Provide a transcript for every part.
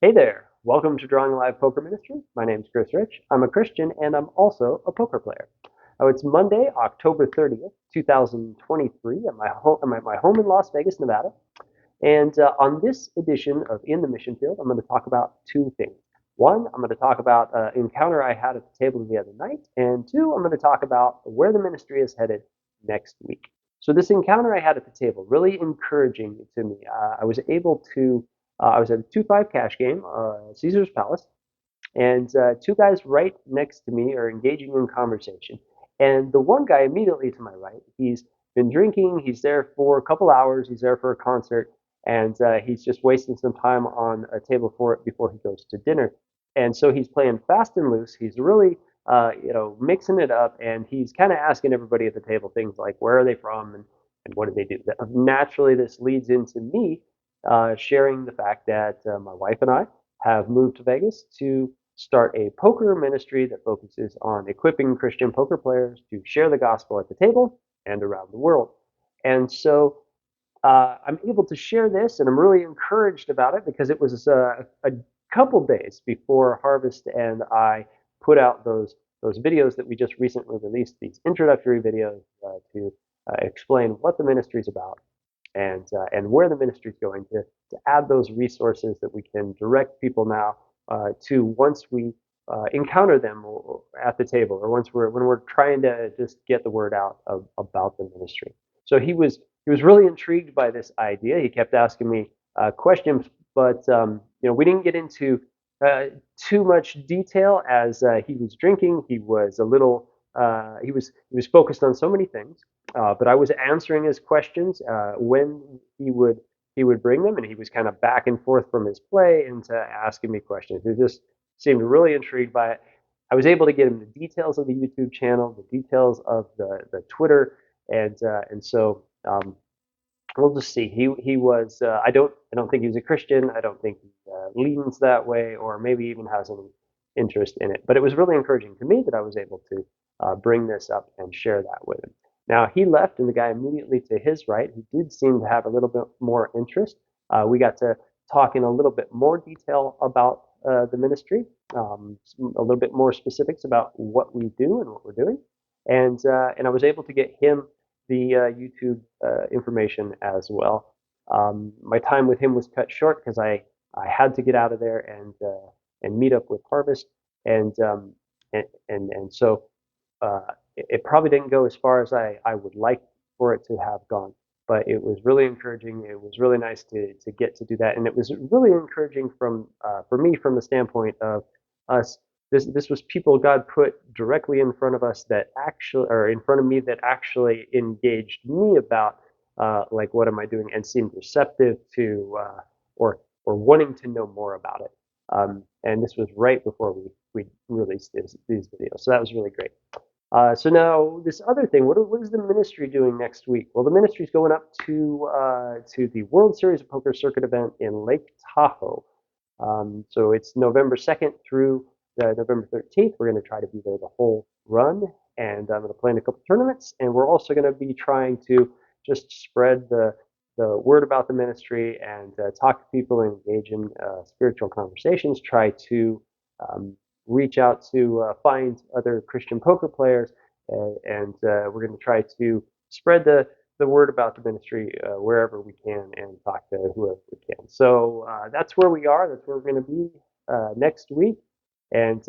Hey there, welcome to Drawing Live Poker Ministry. My name's Chris Rich. I'm a Christian and I'm also a poker player. Oh, it's Monday, October 30th, 2023. I'm at my home in Las Vegas, Nevada. And on this edition of In the Mission Field, I'm going to talk about two things. One, I'm going to talk about an encounter I had at the table the other night. And two, I'm going to talk about where the ministry is headed next week. So this encounter I had at the table, really encouraging to me. I was at a 2-5 cash game, Caesar's Palace, and two guys right next to me are engaging in conversation. And the one guy immediately to my right, he's been drinking, he's there for a couple hours, he's there for a concert, and he's just wasting some time on a table for it before he goes to dinner. And so he's playing fast and loose. He's really, mixing it up, and he's kind of asking everybody at the table things like, where are they from, and what do they do? Naturally, this leads into me sharing the fact that my wife and I have moved to Vegas to start a poker ministry that focuses on equipping Christian poker players to share the gospel at the table and around the world. And so I'm able to share this, and I'm really encouraged about it because it was a couple days before Harvest, and I put out those videos that we just recently released, these introductory videos to explain what the ministry is about and where the ministry is going to add those resources that we can direct people now to once we encounter them at the table or when we're trying to just get the word out about the ministry. So he was really intrigued by this idea. He kept asking me questions, but we didn't get into too much detail as he was drinking. He was a little he was focused on so many things, but I was answering his questions when he would bring them, and he was kind of back and forth from his play into asking me questions. He just seemed really intrigued by it. I was able to get him the details of the YouTube channel, the details of the Twitter, and so we'll just see. He was I don't think he was a Christian. I don't think he leans that way, or maybe even has any interest in it. But it was really encouraging to me that I was able to bring this up and share that with him. Now he left, and the guy immediately to his right, he did seem to have a little bit more interest. We got to talk in a little bit more detail about the ministry, a little bit more specifics about what we do and what we're doing, and I was able to get him the YouTube information as well. My time with him was cut short because I had to get out of there and meet up with Harvest, and so it probably didn't go as far as I would like for it to have gone, but it was really encouraging. It was really nice to get to do that, and it was really encouraging for me from the standpoint of us. This was people God put directly in front of us that actually, or in front of me that actually engaged me about like what am I doing, and seemed receptive to or wanting to know more about it. And this was right before we released these videos, so that was really great. So now this other thing, what is the ministry doing next week? Well, the ministry is going up to the World Series of Poker Circuit event in Lake Tahoe. So it's November 2nd through November 13th. We're going to try to be there the whole run, and I'm going to play in a couple tournaments, and we're also going to be trying to just spread the word about the ministry and talk to people and engage in spiritual conversations, try to reach out to find other Christian poker players, and we're going to try to spread the word about the ministry wherever we can and talk to whoever we can. So that's where we are. That's where we're going to be next week. And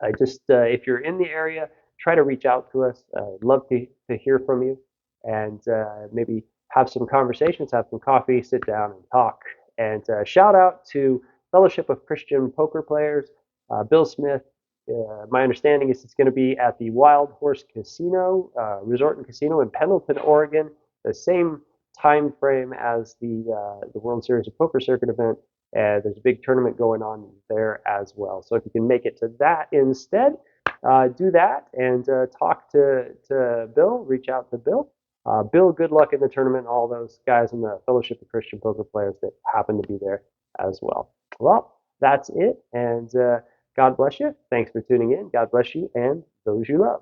I just, if you're in the area, try to reach out to us. I'd love to hear from you, and maybe have some conversations, have some coffee, sit down and talk. And shout out to Fellowship of Christian Poker Players, Bill Smith. My understanding is it's going to be at the Wild Horse Casino, Resort and Casino in Pendleton, Oregon, the same time frame as the World Series of Poker Circuit event. There's a big tournament going on there as well. So if you can make it to that instead, do that and talk to Bill, reach out to Bill. Bill, good luck in the tournament, all those guys in the Fellowship of Christian Poker Players that happen to be there as well. Well, that's it, and God bless you. Thanks for tuning in. God bless you and those you love.